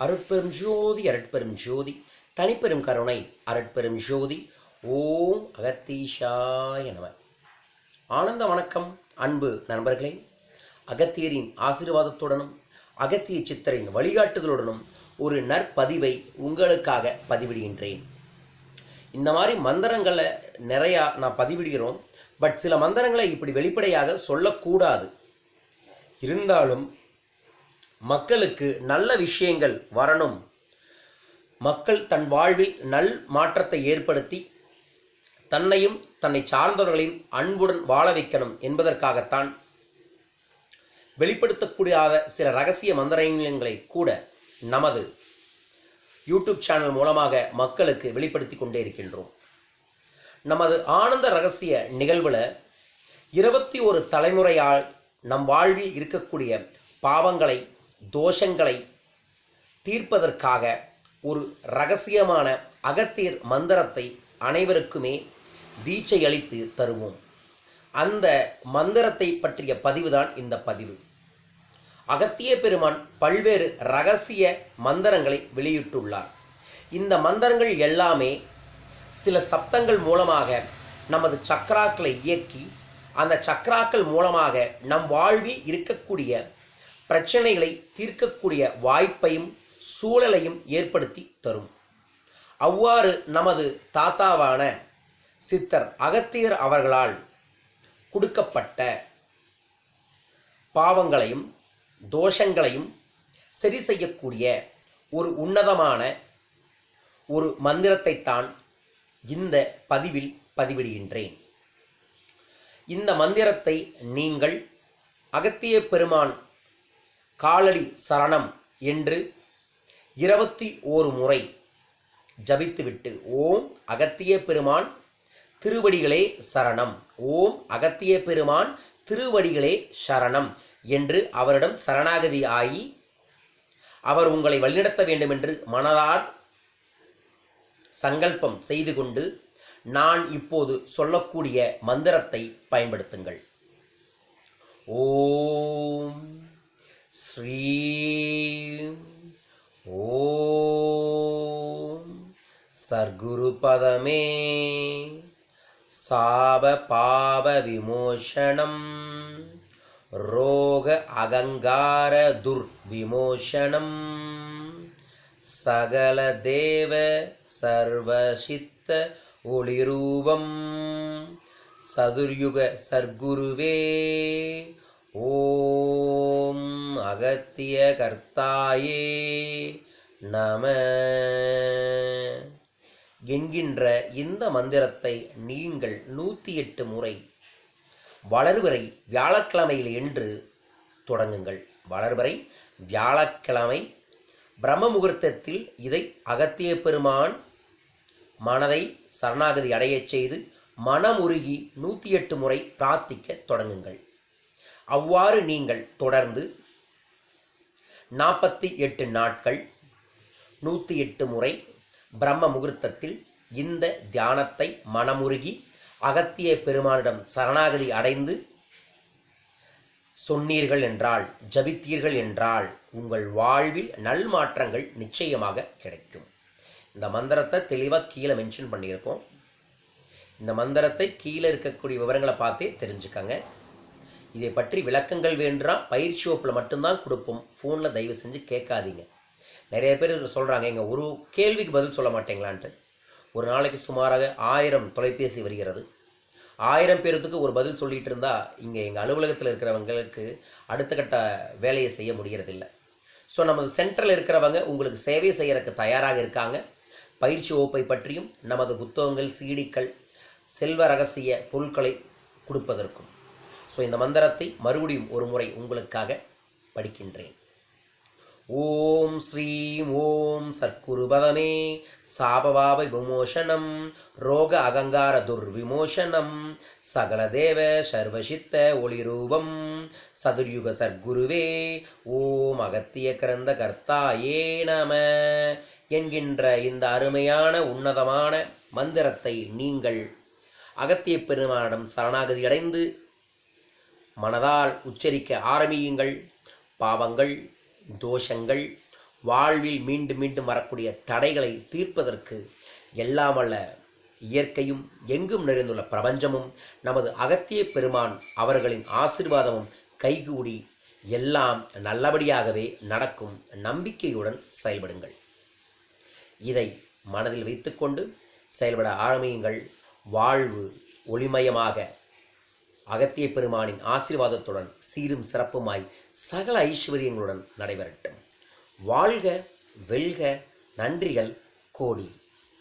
அருட்பெரும் ஜோதி அருட்பெரும் ஜோதி தனிப்பெரும் கருணை அருட்பெரும் ஜோதி ஓம் அகத்தீஷாய நம. ஆனந்த வணக்கம் அன்பு நண்பர்களே. அகத்தியரின் ஆசீர்வாதத்துடனும் அகத்திய சித்தரின் வழிகாட்டுதலுடனும் ஒரு நற்பதிவை உங்களுக்காக பதிவிடுகின்றேன். இந்த மாதிரி மந்திரங்களை நிறையா நான் பதிவிடுகிறோம். பட் சில மந்திரங்களை இப்படி வெளிப்படையாக சொல்லக்கூடாது. இருந்தாலும் மக்களுக்கு நல்ல விஷயங்கள் வரணும், மக்கள் தன் வாழ்வில் நல் மாற்றத்தை ஏற்படுத்தி தன்னையும் தன்னை சார்ந்தவர்களின் அன்புடன் வாழ வைக்கணும் என்பதற்காகத்தான் வெளிப்படுத்தக்கூடாத சில ரகசிய மந்திரங்களை கூட நமது யூடியூப் சேனல் மூலமாக மக்களுக்கு வெளிப்படுத்தி கொண்டே இருக்கின்றோம். நமது ஆனந்த ரகசிய நிகழ்வில் 21 தலைமுறையால் நம் வாழ்வில் இருக்கக்கூடிய பாவங்களை தோஷங்களை தீர்ப்பதற்காக ஒரு இரகசியமான அகத்தியர் மந்திரத்தை அனைவருக்குமே தீட்சை அளித்து தருவோம். அந்த மந்திரத்தை பற்றிய பதிவுதான் இந்த பதிவு. அகத்திய பெருமான் பல்வேறு இரகசிய மந்திரங்களை வெளியிட்டுள்ளார். இந்த மந்திரங்கள் எல்லாமே சில சப்தங்கள் மூலமாக நமது சக்கராக்களை இயக்கி அந்த சக்கராக்கள் மூலமாக நம் வாழ்வில் இருக்கக்கூடிய பிரச்சனைகளை தீர்க்கக்கூடிய வாய்ப்பையும் சூழலையும் ஏற்படுத்தி தரும். அவ்வாறு நமது தாத்தாவான சித்தர் அகத்தியர் அவர்களால் கொடுக்கப்பட்ட பாவங்களையும் தோஷங்களையும் சரி செய்யக்கூடிய ஒரு உன்னதமான ஒரு மந்திரத்தை தான் இந்த பதிவில் பதிவிடுகின்றேன். இந்த மந்திரத்தை நீங்கள் அகத்திய பெருமான் காலடி சரணம் என்று 21 முறை ஜபித்துவிட்டு ஓம் அகத்திய பெருமான் திருவடிகளே சரணம், ஓம் அகத்திய பெருமான் திருவடிகளே சரணம் என்று அவரிடம் சரணாகதி ஆகி அவர் உங்களை வழிநடத்த வேண்டும் என்று மனதார் சங்கல்பம் செய்து கொண்டு நான் இப்போது சொல்லக்கூடிய மந்திரத்தை பயன்படுத்துங்கள். ஓம் ஸ்ரீம் ஓம் சர்க்குருபதமே சாப பாவ விமோசனம் ரோக அகங்கார துர்விமோசனம் சகல தேவ சர்வசித்த ஒளிரூபம் சதுர்யுக சர்க்குருவே ஓம் அகத்திய கர்த்தாயே நம என்கின்ற இந்த மந்திரத்தை நீங்கள் 108 முறை வளர்வரை வியாழக்கிழமையில் என்று தொடங்குங்கள். வளர்வரை வியாழக்கிழமை பிரம்ம முகூர்த்தத்தில் இதை அகத்திய பெருமான் மனதை சரணாகதி அடையச் செய்து மனமுருகி 108 முறை பிரார்த்திக்க தொடங்குங்கள். அவ்வாறு நீங்கள் தொடர்ந்து 48 நாட்கள் 108 முறை பிரம்ம முகூர்த்தத்தில் இந்த தியானத்தை மனமுருகி அகத்திய பெருமானிடம் சரணாகதி அடைந்து சொன்னீர்கள் என்றால், ஜபித்தீர்கள் என்றால் உங்கள் வாழ்வில் நல் மாற்றங்கள் நிச்சயமாக கிடைக்கும். இந்த மந்திரத்தை தெளிவாக கீழே மென்ஷன் பண்ணியிருக்கோம். இந்த மந்திரத்தை கீழே இருக்கக்கூடிய விவரங்களை பார்த்தே தெரிஞ்சுக்கங்க. இதை பற்றி விளக்கங்கள் வேண்டுனா பயிற்சி வகுப்பில் மட்டும்தான் கொடுப்போம். ஃபோனில் தயவு செஞ்சு கேட்காதீங்க. நிறைய பேர் சொல்கிறாங்க எங்கள் ஒரு கேள்விக்கு பதில் சொல்ல மாட்டேங்களான்ட்டு. ஒரு நாளைக்கு சுமாராக 1000 தொலைபேசி வருகிறது. 1000 பேருக்கு ஒரு பதில் சொல்லிகிட்டு இருந்தால் இங்கே எங்கள் அலுவலகத்தில் இருக்கிறவங்களுக்கு அடுத்த கட்ட வேலையை செய்ய முடிகிறதில்ல. ஸோ நமது சென்டரில் இருக்கிறவங்க உங்களுக்கு சேவை செய்கிறதுக்கு தயாராக இருக்காங்க. பயிற்சி வகுப்பை பற்றியும் நமது புத்தகங்கள் சீடிக்கள் செல்வ ரகசிய பொருட்களை கொடுப்பதற்கும். ஸோ இந்த மந்திரத்தை மறுபடியும் ஒரு முறை உங்களுக்காக படிக்கின்றேன். ஓம் ஸ்ரீம் ஓம் சர்க்குருபதமே சாபபாவ விமோசனம் ரோக அகங்கார துர்விமோசனம் சகல தேவ சர்வசித்த ஒளிரூபம் சதுர்யுக சர்க்குருவே ஓம் அகத்திய கிரந்த கர்த்தாயே நம என்கின்ற இந்த அருமையான உன்னதமான மந்திரத்தை நீங்கள் அகத்திய பெருமானிடம் சரணாகதி அடைந்து மனதால் உச்சரிக்க ஆரம்பியுங்கள். பாவங்கள் தோஷங்கள் வாழ்வில் மீண்டும் மீண்டும் வரக்கூடிய தடைகளை தீர்ப்பதற்கு எல்லாம் வல்ல இயற்கையும் எங்கும் நிறைந்துள்ள பிரபஞ்சமும் நமது அகத்திய பெருமான் அவர்களின் ஆசீர்வாதமும் கைகூடி எல்லாம் நல்லபடியாகவே நடக்கும் நம்பிக்கையுடன் செயல்படுங்கள். இதை மனதில் வைத்துக்கொண்டு செயல்பட ஆரம்பியுங்கள். வாழ்வு ஒளிமயமாக அகத்திய பெருமானின் ஆசீர்வாதத்துடன் சீரும் சிறப்புமாய் சகல ஐஸ்வர்யங்களுடன் நடைபெறட்டும். வாழ்க வெல்க. நன்றிகள் கோடி.